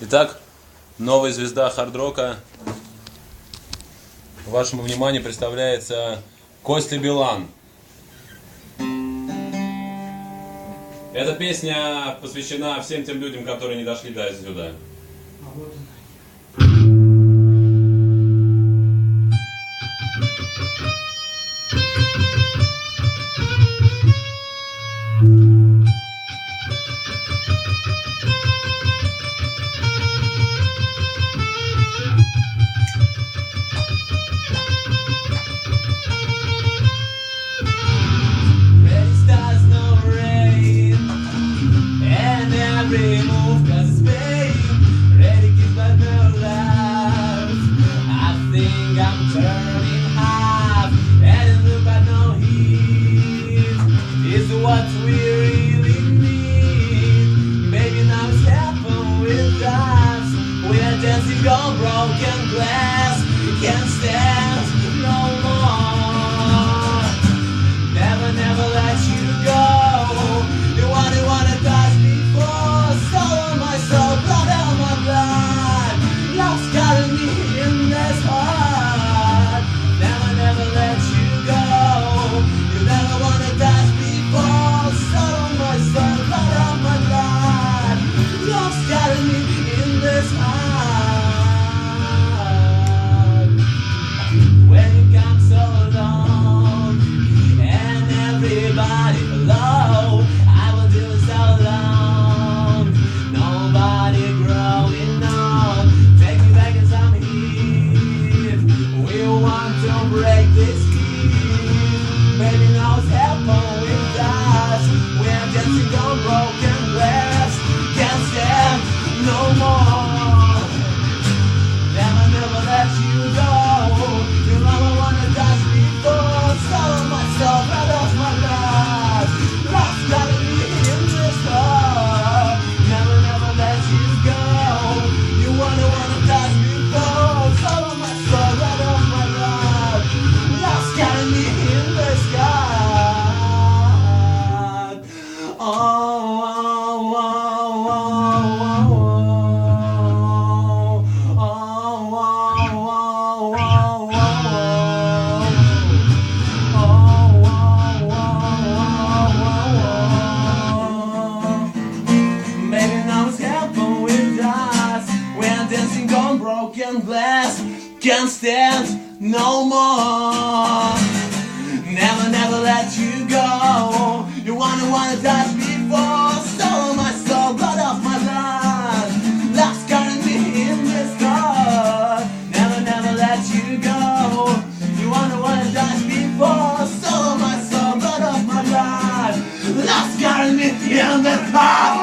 Итак, новая звезда хард-рока. Вашему вниманию представляется Костя Билан. Эта песня посвящена всем тем людям, которые не дошли до сюда. Every move cause it's pain. Ready kiss but no love. I think I'm turning half. And look but no heat. Is what we really need. Baby now it's happened with us. We are dancing on broken glass. Can't stand no more. Never, never let you go. You wanna touch me. Soul of my soul, blood of my blood. Love's got me in this heart. Never, never let you go. You never wanna touch before. Soul of my soul, blood of my blood. Love's got me in this heart. When you come so long and everybody below, I will do so long. Nobody growing up. Take me back as I'm here. We want to break this key. Baby, now it's happened with us. We're dancing on broken glass. Can't stand no more. Never, never let you go. You never wanna touch me before. Soul of my soul, blood of my blood. Love's got me in this heart. Never, never let you go. You wanna touch me before. Soul of my soul, blood of my blood. Love's got me in this heart. Oh, oh, oh, oh, oh, oh, oh, oh, oh, oh, broken glass, can't stand no more. Never, never let you go. You wanna touch me for. Soul of my soul, blood of my blood. Love's carrying me in this heart. Never, never let you go. You wanna touch me for. Soul of my soul, blood of my blood. Love's carrying me in this heart.